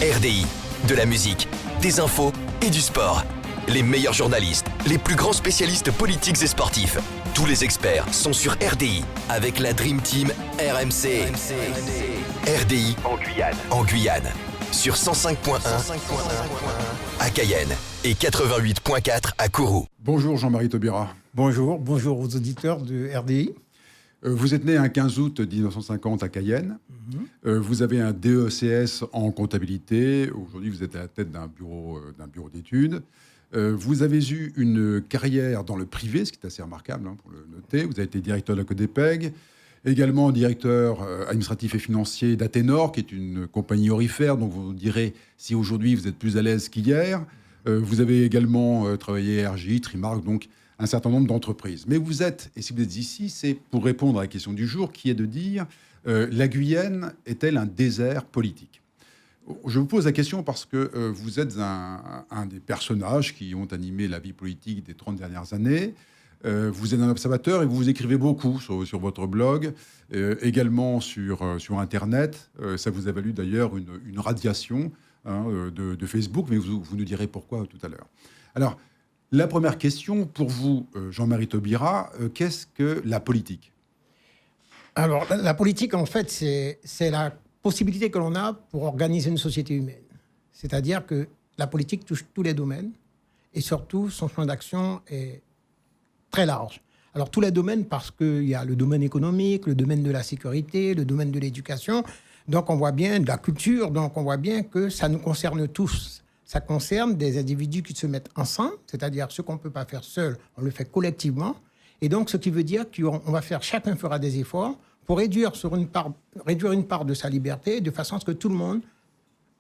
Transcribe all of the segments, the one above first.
RDI, de la musique, des infos et du sport. Les meilleurs journalistes, les plus grands spécialistes politiques et sportifs. Tous les experts sont sur RDI avec la Dream Team RMC. RDI en Guyane. Sur 105.1 à Cayenne et 88.4 à Kourou. Bonjour Jean-Marie Taubira. Bonjour aux auditeurs de RDI. Vous êtes né un 15 août 1950 à Cayenne. Vous avez un DECS en comptabilité. Aujourd'hui, vous êtes à la tête d'un bureau d'études. Vous avez eu une carrière dans le privé, ce qui est assez remarquable pour le noter. Vous avez été directeur de la Codepeg, également directeur administratif et financier d'Athénor, qui est une compagnie aurifère, dont vous direz si aujourd'hui vous êtes plus à l'aise qu'hier. Vous avez également travaillé à RJ, Trimark, donc un certain nombre d'entreprises. Mais vous êtes, et si vous êtes ici, c'est pour répondre à la question du jour, qui est de dire la Guyane est-elle un désert politique ? Je vous pose la question parce que vous êtes un des personnages qui ont animé la vie politique des 30 dernières années. Vous êtes un observateur et vous écrivez beaucoup sur votre blog, également sur Internet. Ça vous a valu d'ailleurs une radiation de Facebook, mais vous nous direz pourquoi tout à l'heure. Alors, la première question pour vous, Jean-Marie Taubira, qu'est-ce que la politique ? Alors, la politique, en fait, c'est la possibilité que l'on a pour organiser une société humaine. C'est-à-dire que la politique touche tous les domaines et surtout, son champ d'action est très large. Alors, tous les domaines, parce qu'il y a le domaine économique, le domaine de la sécurité, le domaine de l'éducation, donc on voit bien de la culture, donc on voit bien que ça nous concerne tous. Ça concerne des individus qui se mettent ensemble, c'est-à-dire ce qu'on ne peut pas faire seul, on le fait collectivement. Et donc, ce qui veut dire qu'on va faire, chacun fera des efforts pour réduire une part de sa liberté, de façon à ce que tout le monde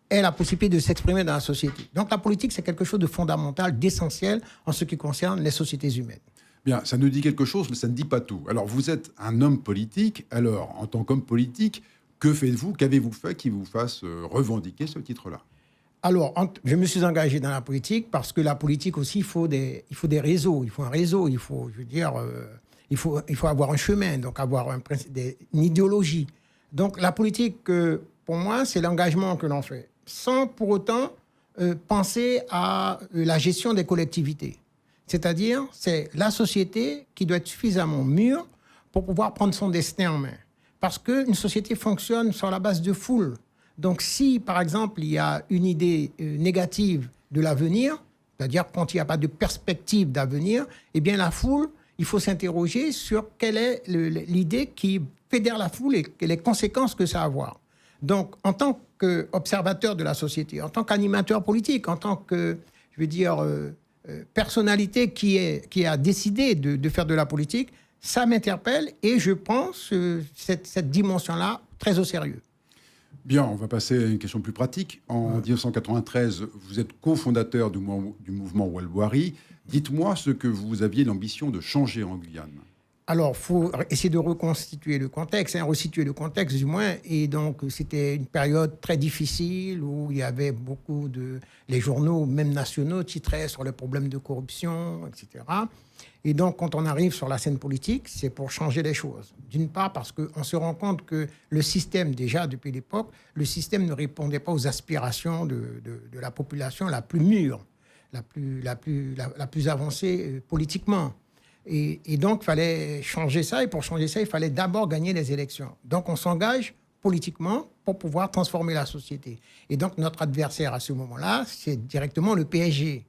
ait la possibilité de s'exprimer dans la société. Donc, la politique, c'est quelque chose de fondamental, d'essentiel en ce qui concerne les sociétés humaines. Bien, ça nous dit quelque chose, mais ça ne dit pas tout. Alors, vous êtes un homme politique. Alors, en tant qu'homme politique, que faites-vous ? Qu'avez-vous fait qui vous fasse revendiquer ce titre-là ? Alors, je me suis engagé dans la politique parce que la politique aussi, il faut des réseaux. Il faut un réseau, il faut avoir un chemin, donc avoir une idéologie. Donc, la politique, pour moi, c'est l'engagement que l'on fait, sans pour autant penser à la gestion des collectivités. C'est-à-dire, c'est la société qui doit être suffisamment mûre pour pouvoir prendre son destin en main. Parce qu'une société fonctionne sur la base de foule. Donc, si, par exemple, il y a une idée négative de l'avenir, c'est-à-dire quand il n'y a pas de perspective d'avenir, eh bien, la foule, il faut s'interroger sur quelle est l'idée qui fédère la foule et les conséquences que ça va avoir. Donc, en tant qu'observateur de la société, en tant qu'animateur politique, en tant que, personnalité qui a décidé de faire de la politique, ça m'interpelle et je prends cette dimension-là très au sérieux. Bien, on va passer à une question plus pratique. En 1993, vous êtes cofondateur du mouvement Walwari. Dites-moi ce que vous aviez l'ambition de changer en Guyane. Alors, il faut essayer de reconstituer le contexte, resituer le contexte du moins. Et donc, c'était une période très difficile où il y avait beaucoup les journaux, même nationaux, titraient sur les problèmes de corruption, etc. Et donc, quand on arrive sur la scène politique, c'est pour changer les choses. D'une part, parce qu'on se rend compte que le système, déjà depuis l'époque, le système ne répondait pas aux aspirations de la population la plus mûre, la plus avancée politiquement. Et donc, il fallait changer ça. Et pour changer ça, il fallait d'abord gagner les élections. Donc, on s'engage politiquement pour pouvoir transformer la société. Et donc, notre adversaire à ce moment-là, c'est directement le PSG,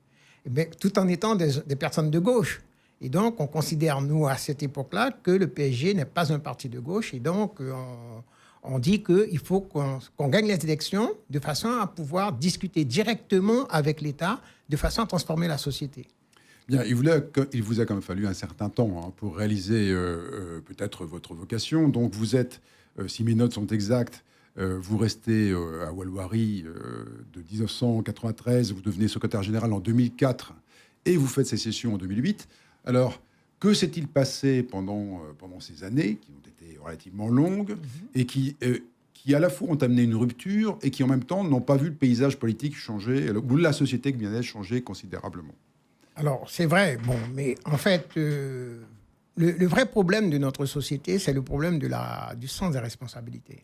tout en étant des personnes de gauche. Et donc, on considère, nous, à cette époque-là, que le PSG n'est pas un parti de gauche. Et donc, on dit qu'il faut qu'on gagne les élections de façon à pouvoir discuter directement avec l'État, de façon à transformer la société. Bien, il vous a quand même fallu un certain temps pour réaliser peut-être votre vocation. Donc, vous êtes, si mes notes sont exactes, vous restez à Walwari de 1993, vous devenez secrétaire général en 2004 et vous faites sécession en 2008. Alors, que s'est-il passé pendant ces années, qui ont été relativement longues, et qui à la fois ont amené une rupture, et qui en même temps n'ont pas vu le paysage politique changer, ou la société guyanaise changer considérablement ? Alors, c'est vrai, mais en fait, le vrai problème de notre société, c'est le problème du sens des responsabilités.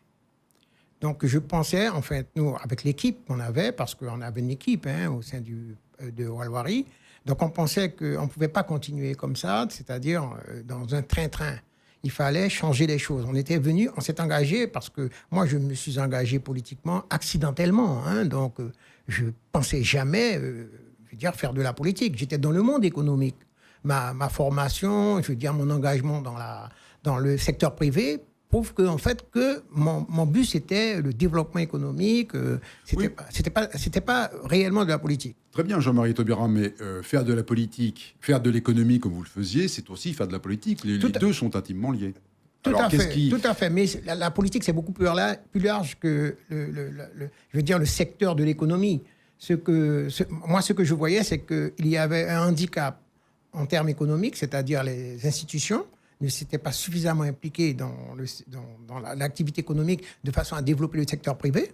Donc, je pensais, en fait, nous, avec l'équipe qu'on avait, parce qu'on avait une équipe au sein de Walwari, donc on pensait qu'on ne pouvait pas continuer comme ça, c'est-à-dire dans un train-train. Il fallait changer les choses. On s'est engagé parce que moi, je me suis engagé politiquement accidentellement. Donc, je ne pensais jamais faire de la politique. J'étais dans le monde économique. Ma formation, mon engagement dans le secteur privé prouve que, en fait, que mon but, c'était le développement économique. C'était pas réellement de la politique. Très bien, Jean-Marie Taubira, mais faire de la politique, faire de l'économie comme vous le faisiez, c'est aussi faire de la politique. Les deux sont intimement liés. Tout à fait. Mais la politique, c'est beaucoup plus large que le secteur de l'économie. Moi, ce que je voyais, c'est qu'il y avait un handicap en termes économiques, c'est-à-dire les institutions ne s'étaient pas suffisamment impliquées dans l'activité économique de façon à développer le secteur privé.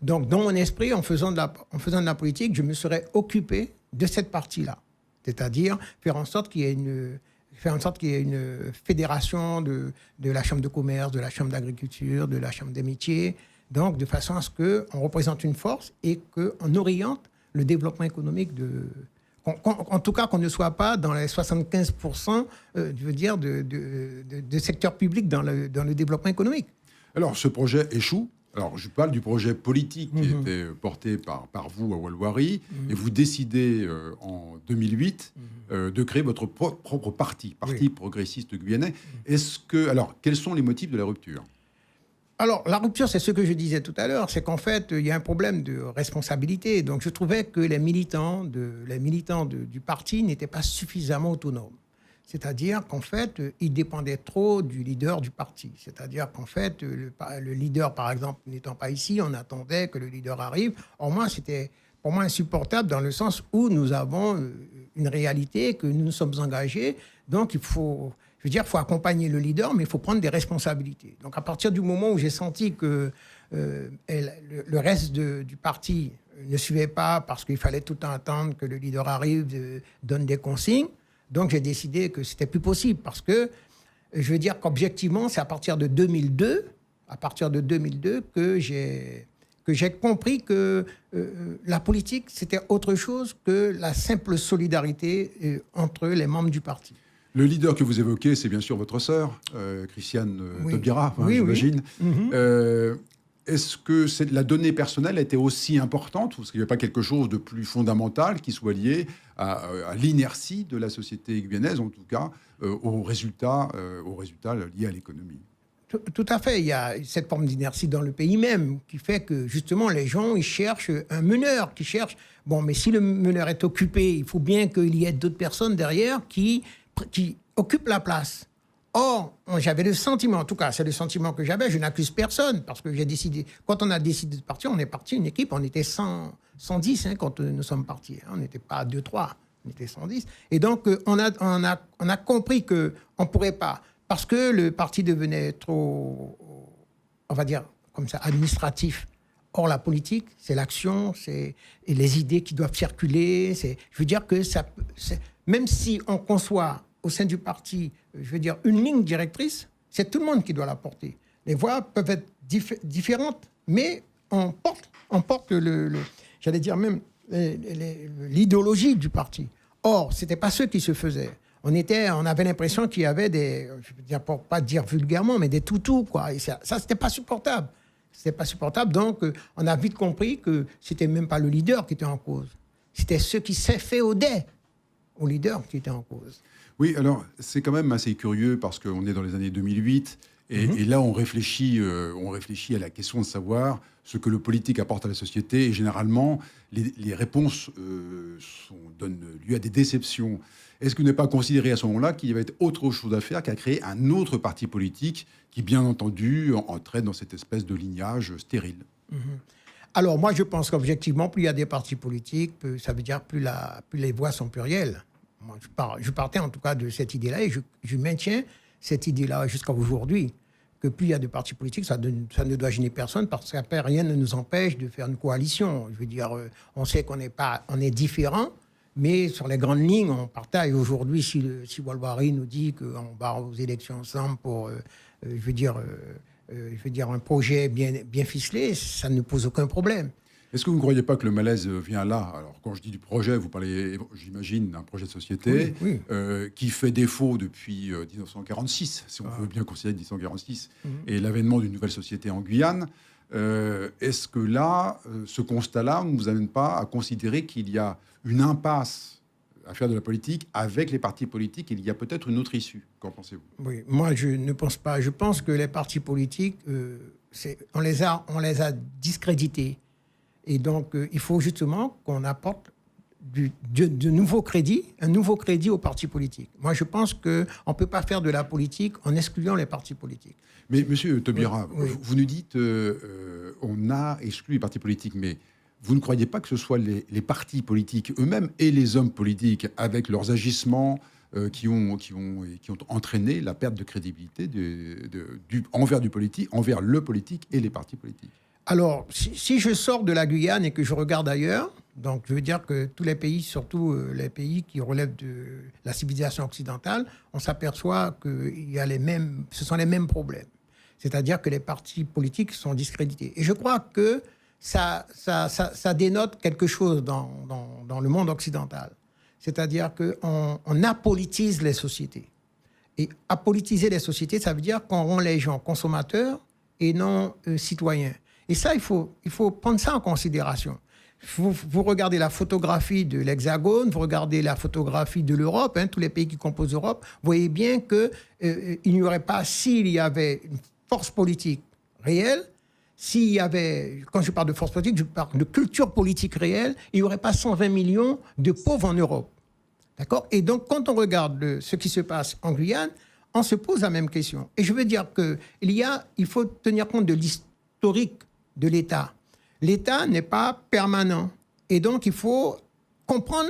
Donc, dans mon esprit, en faisant de la politique, je me serais occupé de cette partie-là. C'est-à-dire faire en sorte qu'il y ait une fédération de la Chambre de commerce, de la Chambre d'agriculture, de la Chambre des métiers, donc de façon à ce qu'on représente une force et qu'on oriente le développement économique en tout cas, qu'on ne soit pas dans les 75% de secteur public dans le développement économique. Alors, ce projet échoue. Alors, je parle du projet politique qui était porté par vous à Walwari, et vous décidez en 2008 de créer votre propre parti progressiste guyanais. Quels sont les motifs de la rupture ? Alors, la rupture, c'est ce que je disais tout à l'heure, c'est qu'en fait, il y a un problème de responsabilité. Donc, je trouvais que les militants du parti n'étaient pas suffisamment autonomes. C'est-à-dire qu'en fait, ils dépendaient trop du leader du parti. C'est-à-dire qu'en fait, le leader, par exemple, n'étant pas ici, on attendait que le leader arrive. Or, moi, c'était pour moi insupportable dans le sens où nous avons une réalité, que nous nous sommes engagés. Donc, il faut accompagner le leader, mais il faut prendre des responsabilités. Donc, à partir du moment où j'ai senti que le reste du parti ne suivait pas parce qu'il fallait tout le temps attendre que le leader arrive, donne des consignes, donc j'ai décidé que c'était plus possible parce que, qu'objectivement, c'est à partir de 2002 que j'ai compris que la politique, c'était autre chose que la simple solidarité entre les membres du parti. Le leader que vous évoquez, c'est bien sûr votre sœur, Christiane Taubira, j'imagine. Oui. Est-ce que la donnée personnelle était aussi importante, ou est-ce qu'il n'y a pas quelque chose de plus fondamental qui soit lié à l'inertie de la société guyanaise, en tout cas aux résultats liés à l'économie ? Tout à fait. Il y a cette forme d'inertie dans le pays même qui fait que, justement, les gens, ils cherchent un meneur, mais si le meneur est occupé, il faut bien qu'il y ait d'autres personnes derrière qui occupent la place. Or, j'avais le sentiment, en tout cas, c'est le sentiment que j'avais, je n'accuse personne, parce que quand on a décidé de partir, on est parti, une équipe, on était 110 quand nous sommes partis. On n'était pas 2-3, on était 110. Et donc, on a compris qu'on ne pourrait pas, parce que le parti devenait trop, on va dire, comme ça, administratif. Or, la politique, c'est l'action, c'est les idées qui doivent circuler. Je veux dire que même si on conçoit au sein du parti, une ligne directrice, c'est tout le monde qui doit la porter. Les voix peuvent être différentes, mais on porte l'idéologie du parti. Or, ce n'était pas ce qui se faisait. On avait l'impression qu'il y avait pour pas dire vulgairement, mais des toutous, quoi. Et ça, c'était pas supportable. C'était pas supportable, donc on a vite compris que c'était même pas le leader qui était en cause. C'était ceux qui féodaient au leader qui était en cause. Oui, alors c'est quand même assez curieux parce qu'on est dans les années 2008 et là on réfléchit à la question de savoir ce que le politique apporte à la société et généralement les réponses donnent lieu à des déceptions. Est-ce que vous n'avez pas considéré à ce moment-là qu'il y avait autre chose à faire qu'à créer un autre parti politique qui, bien entendu, entrait dans cette espèce de lignage stérile ? Alors moi je pense qu'objectivement, plus il y a des partis politiques, ça veut dire plus les voix sont plurielles. Moi, je partais en tout cas de cette idée-là et je maintiens cette idée-là jusqu'à aujourd'hui, que plus il y a de partis politiques, ça ne doit gêner personne parce qu'après, rien ne nous empêche de faire une coalition. On sait qu'on est différents, mais sur les grandes lignes, on partage. Aujourd'hui, si Walwari nous dit qu'on va aux élections ensemble pour, je veux dire, un projet bien ficelé, ça ne pose aucun problème. Est-ce que vous ne croyez pas que le malaise vient là? Alors, quand je dis du projet, vous parlez, j'imagine, d'un projet de société qui fait défaut depuis 1946, si on veut bien considérer 1946, et l'avènement d'une nouvelle société en Guyane. Est-ce que là, ce constat-là ne vous amène pas à considérer qu'il y a une impasse à faire de la politique avec les partis politiques? Il y a peut-être une autre issue. Qu'en pensez-vous? Oui, moi, je ne pense pas. Je pense que les partis politiques, on les a discrédités. Et donc, il faut justement qu'on apporte de nouveaux crédits, un nouveau crédit aux partis politiques. Moi, je pense qu'on ne peut pas faire de la politique en excluant les partis politiques. Mais monsieur Taubira, oui. vous nous dites on a exclu les partis politiques, mais vous ne croyez pas que ce soit les partis politiques eux-mêmes et les hommes politiques, avec leurs agissements, qui ont entraîné la perte de crédibilité envers le politique et les partis politiques? Alors, si je sors de la Guyane et que je regarde ailleurs, donc je veux dire que tous les pays, surtout les pays qui relèvent de la civilisation occidentale, on s'aperçoit que ce sont les mêmes problèmes. C'est-à-dire que les partis politiques sont discrédités. Et je crois que ça dénote quelque chose dans le monde occidental. C'est-à-dire qu'on apolitise les sociétés. Et apolitiser les sociétés, ça veut dire qu'on rend les gens consommateurs et non citoyens. Et ça, il faut prendre ça en considération. Vous regardez la photographie de l'Hexagone, vous regardez la photographie de l'Europe, tous les pays qui composent l'Europe, vous voyez bien qu'il n'y aurait pas, s'il y avait une force politique réelle, s'il y avait, quand je parle de force politique, je parle de culture politique réelle, il n'y aurait pas 120 millions de pauvres en Europe. D'accord? Et donc, quand on regarde ce qui se passe en Guyane, on se pose la même question. Et je veux dire qu'il faut tenir compte de l'historique de l'État. L'État n'est pas permanent. Et donc, il faut comprendre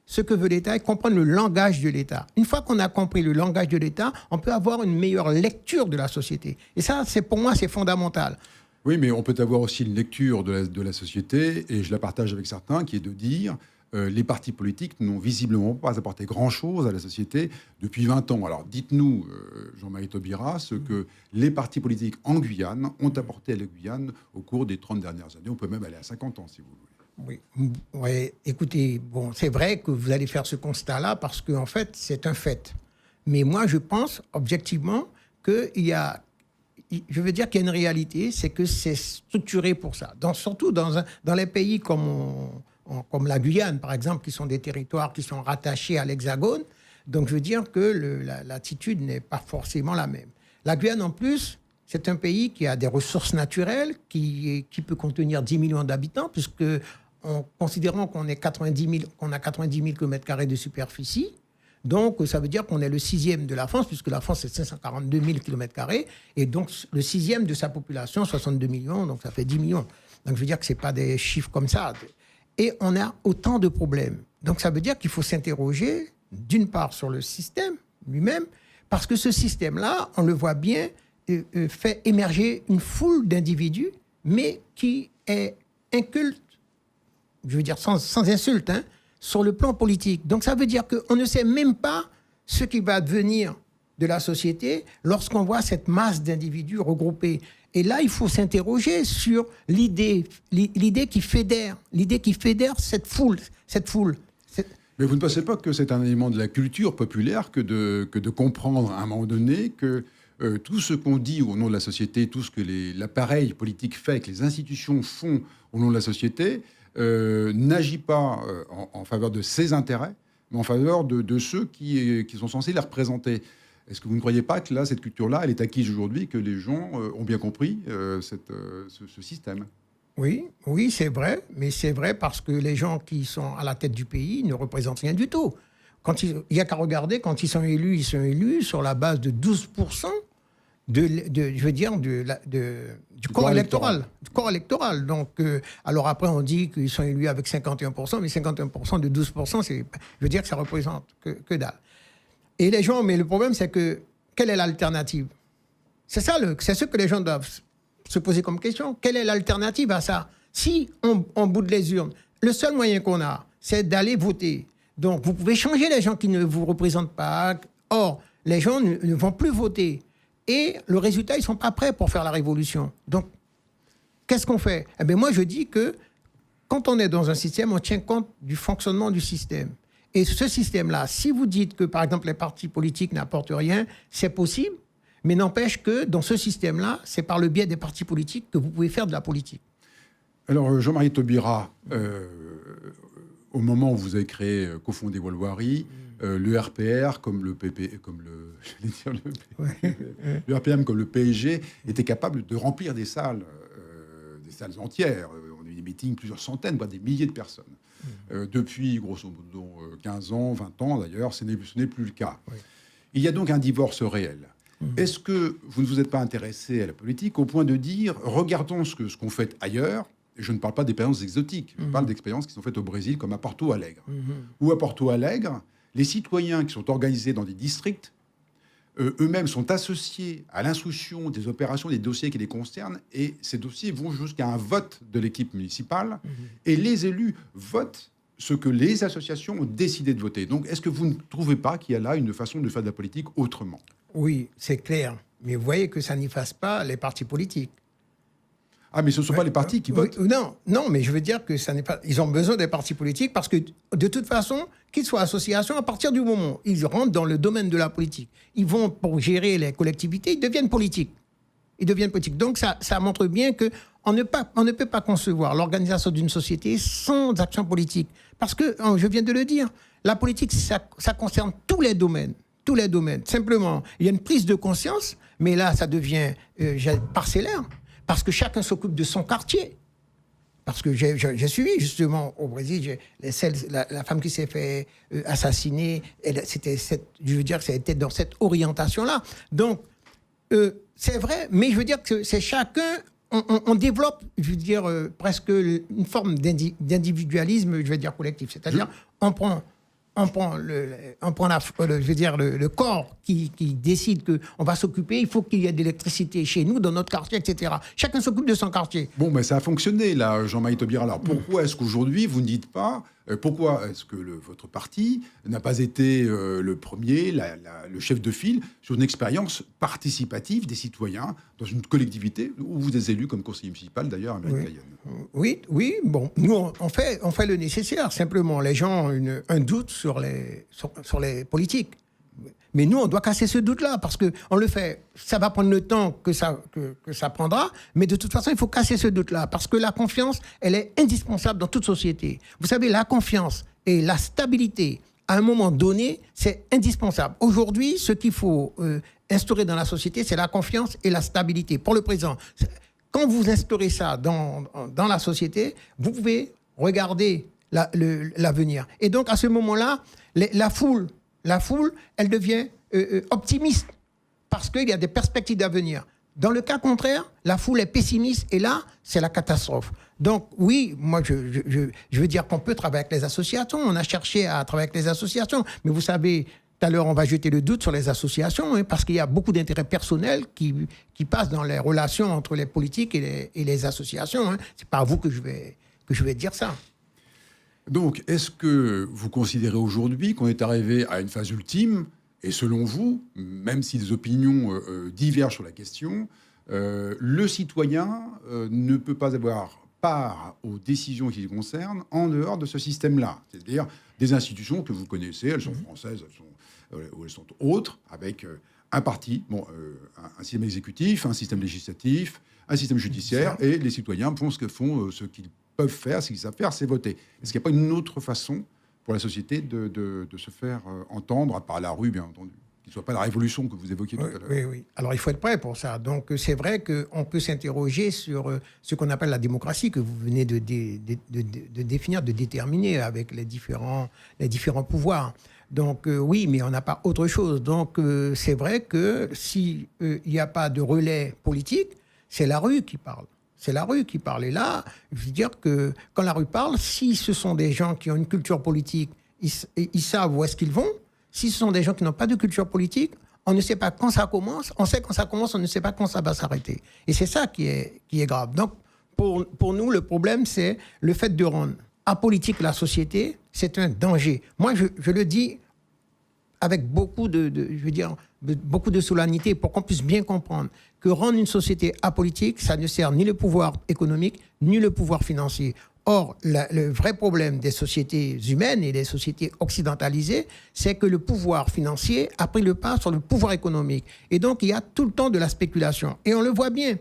ce que veut l'État et comprendre le langage de l'État. Une fois qu'on a compris le langage de l'État, on peut avoir une meilleure lecture de la société. Et ça, pour moi, c'est fondamental. Oui, mais on peut avoir aussi une lecture de la société, et je la partage avec certains, qui est de dire les partis politiques n'ont visiblement pas apporté grand-chose à la société depuis 20 ans. Alors dites-nous, Jean-Marie Taubira, ce que les partis politiques en Guyane ont apporté à la Guyane au cours des 30 dernières années. On peut même aller à 50 ans, si vous voulez. Oui, écoutez, c'est vrai que vous allez faire ce constat-là parce qu'en fait, c'est un fait. Mais moi, je pense objectivement qu'il y a... Je veux dire qu'il y a une réalité, c'est que c'est structuré pour ça. Surtout dans les pays comme la Guyane, par exemple, qui sont des territoires qui sont rattachés à l'Hexagone. Donc, je veux dire que l'attitude n'est pas forcément la même. La Guyane, en plus, c'est un pays qui a des ressources naturelles, qui peut contenir 10 millions d'habitants, puisque, considérant qu'on a 90 000 km² de superficie, donc ça veut dire qu'on est le 6e de la France, puisque la France, c'est 542 000 km², et donc le 6e de sa population, 62 millions, donc ça fait 10 millions. Donc, je veux dire que ce n'est pas des chiffres comme ça. Et on a autant de problèmes. Donc, ça veut dire qu'il faut s'interroger, d'une part, sur le système lui-même, parce que ce système-là, on le voit bien, fait émerger une foule d'individus, mais qui est inculte, je veux dire sans insulte, sur le plan politique. Donc, ça veut dire qu'on ne sait même pas ce qui va devenir de la société lorsqu'on voit cette masse d'individus regroupés. Et là, il faut s'interroger sur l'idée qui fédère cette foule. Mais vous ne pensez pas que c'est un élément de la culture populaire que de comprendre à un moment donné que tout ce qu'on dit au nom de la société, tout ce que l'appareil politique fait, que les institutions font au nom de la société, n'agit pas en faveur de ses intérêts, mais en faveur de ceux qui sont censés les représenter. Est-ce que vous ne croyez pas que là, cette culture-là, elle est acquise aujourd'hui, que les gens ont bien compris ce système? Oui, c'est vrai, mais c'est vrai parce que les gens qui sont à la tête du pays ne représentent rien du tout. Il n'y a qu'à regarder, quand ils sont élus sur la base de 12% du corps électoral. Du corps électoral. Donc, alors après, on dit qu'ils sont élus avec 51%, mais 51% de 12%, je veux dire que ça représente que dalle. Et les gens, mais le problème, c'est que, quelle est l'alternative? C'est ce que les gens doivent se poser comme question. Quelle est l'alternative à ça? Si on boude les urnes, le seul moyen qu'on a, c'est d'aller voter. Donc, vous pouvez changer les gens qui ne vous représentent pas. Or, les gens ne vont plus voter. Et le résultat, ils ne sont pas prêts pour faire la révolution. Donc, qu'est-ce qu'on fait? Eh bien, moi, je dis que quand on est dans un système, on tient compte du fonctionnement du système. Et ce système-là, si vous dites que, par exemple, les partis politiques n'apportent rien, c'est possible, mais n'empêche que dans ce système-là, c'est par le biais des partis politiques que vous pouvez faire de la politique. Alors, Jean-Marie Taubira, au moment où vous avez créé, cofondé Walloirie, le RPR, comme le PP, comme le, le RPM, comme le PSG, était capable de remplir des salles entières. On a eu des meetings, plusieurs centaines, voire des milliers de personnes. Depuis, grosso modo, 15 ans, 20 ans d'ailleurs, ce n'est plus le cas. Oui. Il y a donc un divorce réel. Est-ce que vous ne vous êtes pas intéressé à la politique au point de dire, regardons ce qu'on fait ailleurs, et je ne parle pas d'expériences exotiques, je parle d'expériences qui sont faites au Brésil, comme à Porto Alegre. Ou à Porto Alegre, les citoyens qui sont organisés dans des districts, eux-mêmes sont associés à l'instruction des opérations, des dossiers qui les concernent, et ces dossiers vont jusqu'à un vote de l'équipe municipale, et les élus votent ce que les associations ont décidé de voter. Donc, est-ce que vous ne trouvez pas qu'il y a là une façon de faire de la politique autrement? Oui, c'est clair. Mais vous voyez que ça n'efface pas les partis politiques. Ah, mais ce ne sont pas les partis qui votent? Non, mais je veux dire que ça n'est pas... Ils ont besoin des partis politiques parce que, de toute façon, qu'ils soient associations, à partir du moment où ils rentrent dans le domaine de la politique, ils vont pour gérer les collectivités, ils deviennent politiques. Donc, ça montre bien qu'on ne peut pas concevoir l'organisation d'une société sans action politique. Parce que, je viens de le dire, la politique, ça concerne tous les domaines. Tous les domaines. Simplement, il y a une prise de conscience, mais là, ça devient parcellaire. Parce que chacun s'occupe de son quartier. Parce que j'ai suivi, justement, au Brésil, la femme qui s'est fait assassiner, c'était dans cette orientation-là. Donc, c'est vrai, mais je veux dire que c'est chacun... On développe, je veux dire, presque une forme d'individualisme, je veux dire, collectif. C'est-à-dire, on prend le corps qui décide qu'on va s'occuper, il faut qu'il y ait de l'électricité chez nous, dans notre quartier, etc. Chacun s'occupe de son quartier. Bon, mais ça a fonctionné, là, Jean-Marie Taubira. Alors, pourquoi est-ce qu'aujourd'hui, vous ne dites pas... pourquoi est-ce que votre parti n'a pas été le premier, le chef de file, sur une expérience participative des citoyens dans une collectivité où vous êtes élu comme conseiller municipal, d'ailleurs, à Amérique-Cayenne? Oui, bon, nous, on fait le nécessaire. Simplement, les gens ont un doute sur les politiques. Mais nous, on doit casser ce doute-là, parce qu'on le fait. Ça va prendre le temps que ça prendra, mais de toute façon, il faut casser ce doute-là, parce que la confiance, elle est indispensable dans toute société. Vous savez, la confiance et la stabilité, à un moment donné, c'est indispensable. Aujourd'hui, ce qu'il faut instaurer dans la société, c'est la confiance et la stabilité. Pour le présent, quand vous instaurez ça dans la société, vous pouvez regarder l'avenir. Et donc, à ce moment-là, la foule, elle devient optimiste parce qu'il y a des perspectives d'avenir. Dans le cas contraire, la foule est pessimiste et là, c'est la catastrophe. Donc oui, moi, je veux dire qu'on peut travailler avec les associations. On a cherché à travailler avec les associations. Mais vous savez, tout à l'heure, on va jeter le doute sur les associations parce qu'il y a beaucoup d'intérêts personnels qui passent dans les relations entre les politiques et les associations. C'est pas à vous que je vais dire ça. Donc, est-ce que vous considérez aujourd'hui qu'on est arrivé à une phase ultime, et selon vous, même si les opinions divergent sur la question, le citoyen ne peut pas avoir part aux décisions qui le concernent en dehors de ce système-là? C'est-à-dire des institutions que vous connaissez, elles sont françaises, elles sont autres, avec un parti, un système exécutif, un système législatif, un système judiciaire, et les citoyens font ce qu'ils peuvent faire, ce qu'ils savent faire, c'est voter. Est-ce qu'il n'y a pas une autre façon pour la société de se faire entendre, à part la rue, bien entendu, qu'il ne soit pas la révolution que vous évoquiez tout à l'heure? Oui. Alors, il faut être prêt pour ça. Donc, c'est vrai qu'on peut s'interroger sur ce qu'on appelle la démocratie, que vous venez de définir, de déterminer avec les différents pouvoirs. Donc, oui, mais on n'a pas autre chose. Donc, c'est vrai que s'il n'y a pas de relais politique, c'est la rue qui parle. C'est la rue qui parle. Et là, je veux dire que quand la rue parle, si ce sont des gens qui ont une culture politique, ils savent où est-ce qu'ils vont. Si ce sont des gens qui n'ont pas de culture politique, on ne sait pas quand ça commence. On sait quand ça commence, on ne sait pas quand ça va s'arrêter. Et c'est ça qui est grave. Donc, pour nous, le problème, c'est le fait de rendre apolitique la société, c'est un danger. Moi, je le dis avec beaucoup beaucoup de solennité pour qu'on puisse bien comprendre que rendre une société apolitique, ça ne sert ni le pouvoir économique, ni le pouvoir financier. Or, le vrai problème des sociétés humaines et des sociétés occidentalisées, c'est que le pouvoir financier a pris le pas sur le pouvoir économique. Et donc, il y a tout le temps de la spéculation. Et on le voit bien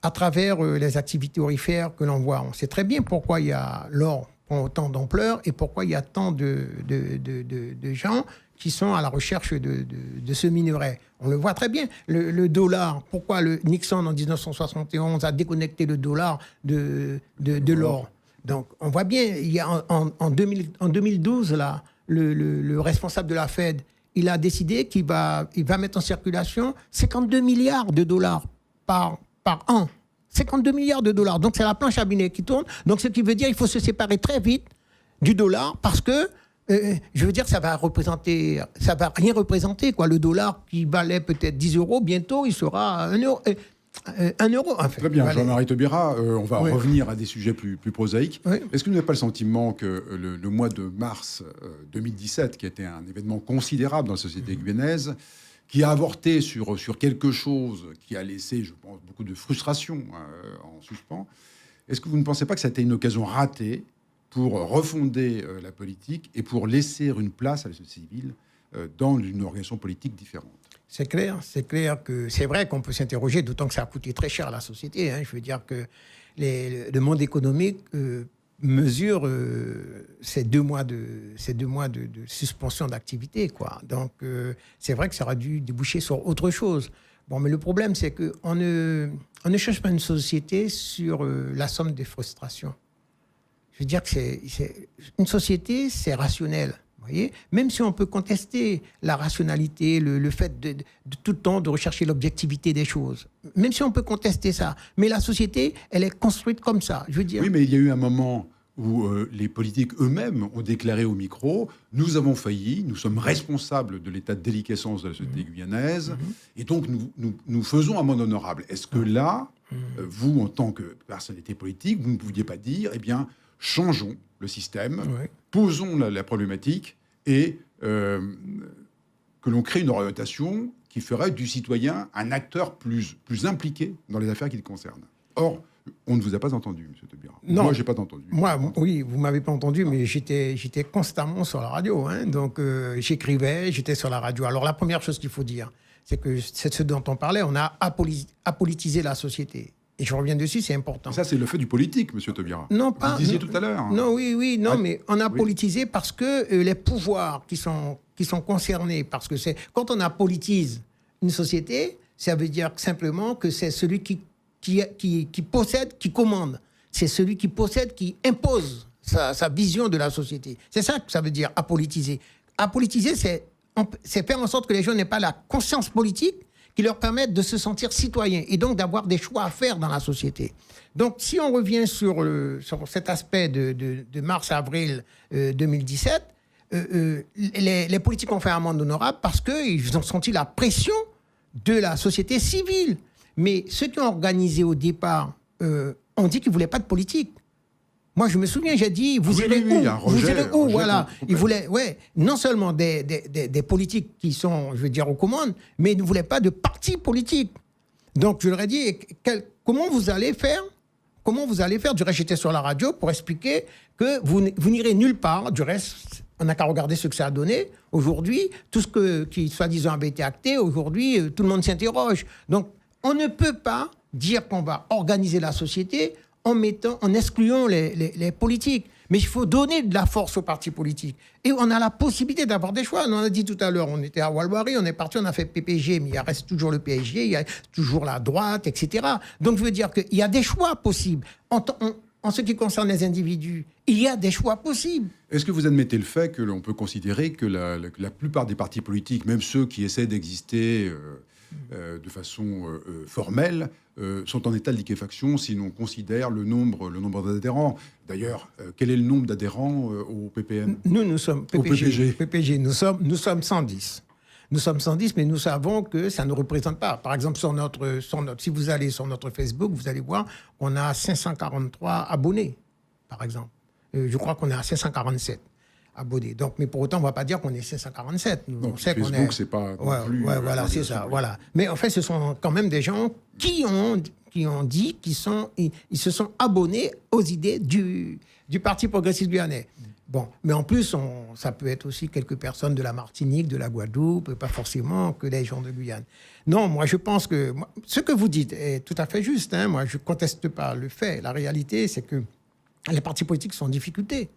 à travers les activités aurifères que l'on voit. On sait très bien pourquoi l'or prend autant d'ampleur et pourquoi il y a tant de gens qui sont à la recherche de ce minerai. On le voit très bien. Le dollar, pourquoi Nixon en 1971 a déconnecté le dollar de l'or. Donc on voit bien, il y a en 2012, là, le responsable de la Fed, il a décidé qu'il va mettre en circulation 52 milliards de dollars par an. 52 milliards de dollars. Donc c'est la planche à billets qui tourne. Donc ce qui veut dire qu'il faut se séparer très vite du dollar parce que je veux dire, ça va rien représenter, quoi. Le dollar qui valait peut-être 10 euros, bientôt, il sera 1 euro. 1 euro, en fait. Très bien, Jean-Marie Taubira, on va revenir à des sujets plus prosaïques. Oui. Est-ce que vous n'avez pas le sentiment que le mois de mars 2017, qui a été un événement considérable dans la société guyanaise, qui a avorté sur quelque chose qui a laissé, je pense, beaucoup de frustration en suspens, est-ce que vous ne pensez pas que ça a été une occasion ratée pour refonder la politique et pour laisser une place à la société civile dans une organisation politique différente? C'est clair que c'est vrai qu'on peut s'interroger, d'autant que ça a coûté très cher à la société. Je veux dire que le monde économique mesure ces 2 mois de suspension d'activité, quoi. Donc c'est vrai que ça aurait dû déboucher sur autre chose. Bon, mais le problème, c'est qu'on ne cherche pas une société sur la somme des frustrations. Je veux dire que une société, c'est rationnel. Vous voyez, même si on peut contester la rationalité, le fait de tout le temps de rechercher l'objectivité des choses, même si on peut contester ça, mais la société, elle est construite comme ça. Je veux dire. Oui, mais il y a eu un moment où les politiques eux-mêmes ont déclaré au micro « Nous avons failli, nous sommes responsables de l'état de déliquescence de la société guyanaise, et donc nous faisons amende honorable ». Est-ce que là, vous, en tant que personnalité politique, vous ne pouviez pas dire « Eh bien, changeons le système, posons la problématique et que l'on crée une orientation qui ferait du citoyen un acteur plus impliqué dans les affaires qui le concernent ». Or, on ne vous a pas entendu, M. Taubira. Non. Moi, je n'ai pas entendu. Oui, vous ne m'avez pas entendu, mais j'étais constamment sur la radio. Donc, j'écrivais, j'étais sur la radio. Alors, la première chose qu'il faut dire, c'est que c'est ce dont on parlait, on a apolitisé la société. Et je reviens dessus, c'est important. Ça, c'est le fait du politique, M. Taubira. Non, pas. Vous disiez tout à l'heure. Non, mais on a politisé parce que les pouvoirs qui sont concernés, parce que quand on apolitise une société, ça veut dire simplement que c'est celui qui possède, qui commande. C'est celui qui possède, qui impose sa vision de la société. C'est ça que ça veut dire apolitiser. Apolitiser, c'est faire en sorte que les gens n'aient pas la conscience politique qui leur permettent de se sentir citoyens et donc d'avoir des choix à faire dans la société. Donc, si on revient sur cet aspect de mars-avril 2017, les politiques ont fait amende honorable parce qu'ils ont senti la pression de la société civile. Mais ceux qui ont organisé au départ ont dit qu'ils ne voulaient pas de politique. Moi, je me souviens, j'ai dit, vous irez où, voilà. Ils voulaient, non seulement des politiques qui sont, je veux dire, aux commandes, mais ils ne voulaient pas de partis politiques. Donc, je leur ai dit, comment vous allez faire ? Du reste, j'étais sur la radio pour expliquer que vous n'irez nulle part. Du reste, on n'a qu'à regarder ce que ça a donné. Aujourd'hui, tout ce qui, soi-disant, avait été acté, aujourd'hui, tout le monde s'interroge. Donc, on ne peut pas dire qu'on va organiser la société en excluant les politiques. Mais il faut donner de la force aux partis politiques. Et on a la possibilité d'avoir des choix. On en a dit tout à l'heure, on était à Walwari, on est parti, on a fait PPG, mais il reste toujours le PSG, il y a toujours la droite, etc. Donc je veux dire qu'il y a des choix possibles. En ce qui concerne les individus, il y a des choix possibles. Est-ce que vous admettez le fait que l'on peut considérer que la plupart des partis politiques, même ceux qui essaient d'exister de façon formelle, sont en état de liquéfaction si l'on considère le nombre d'adhérents. D'ailleurs, quel est le nombre d'adhérents au PPN ? Nous sommes PPG, nous sommes 110. Nous sommes 110, mais nous savons que ça ne représente pas. Par exemple, si vous allez sur notre Facebook, vous allez voir qu'on a 543 abonnés, par exemple. Je crois qu'on est à 547. abonnés. Donc, mais pour autant, on ne va pas dire qu'on est 547. Non, on sait Facebook, qu'on est... c'est pas non Ouais, plus... ouais, voilà, c'est ça. Voilà. Mais en fait, ce sont quand même des gens qui ont dit qu'ils se sont abonnés aux idées du Parti progressiste guyanais. Bon, mais en plus, ça peut être aussi quelques personnes de la Martinique, de la Guadeloupe, pas forcément que les gens de Guyane. Non, moi, je pense que ce que vous dites est tout à fait juste. Hein. Moi, je ne conteste pas le fait. La réalité, c'est que les partis politiques sont en difficulté.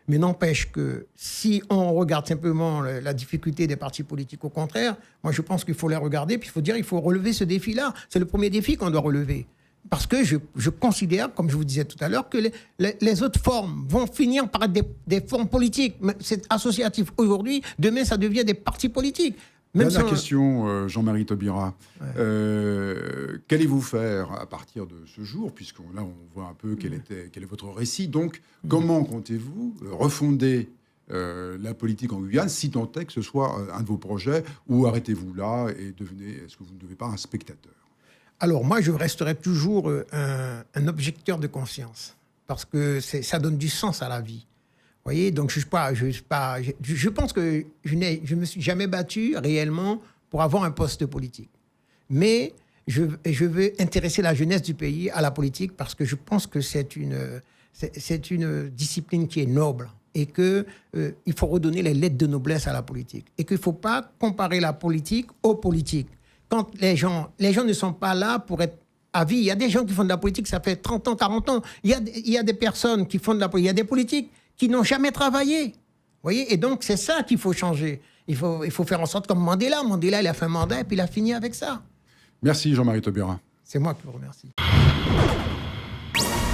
Mais n'empêche que si on regarde simplement la difficulté des partis politiques, au contraire, moi, je pense qu'il faut les regarder, puis il faut relever ce défi-là. C'est le premier défi qu'on doit relever. Parce que je considère, comme je vous disais tout à l'heure, que les autres formes vont finir par être des formes politiques. C'est associatif aujourd'hui, demain ça devient des partis politiques. Dernière question, Jean-Marie Taubira. Ouais. Qu'allez-vous faire à partir de ce jour, puisque là on voit un peu quel est votre récit. Donc, comment comptez-vous refonder la politique en Guyane, si tant est que ce soit un de vos projets, ou arrêtez-vous là et est-ce que vous ne devenez pas un spectateur? Alors moi, je resterai toujours un objecteur de conscience, parce que ça donne du sens à la vie. Vous voyez, donc je pense que je me suis jamais battu réellement pour avoir un poste politique. Mais je veux intéresser la jeunesse du pays à la politique, parce que je pense que c'est une discipline qui est noble, et qu'il faut redonner les lettres de noblesse à la politique, et qu'il ne faut pas comparer la politique aux politiques. Quand les gens ne sont pas là pour être à vie. Il y a des gens qui font de la politique, ça fait 30 ans, 40 ans. Il y a des personnes qui font de la politique. Il y a des politiques qui n'ont jamais travaillé. Vous voyez? Et donc, c'est ça qu'il faut changer. Il faut faire en sorte comme Mandela. Mandela, il a fait un mandat et puis il a fini avec ça. Merci Jean-Marie Taubira. C'est moi qui vous remercie.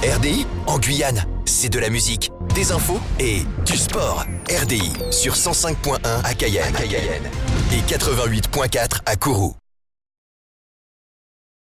RDI en Guyane, c'est de la musique, des infos et du sport. RDI sur 105.1 à Cayenne et 88.4 à Kourou.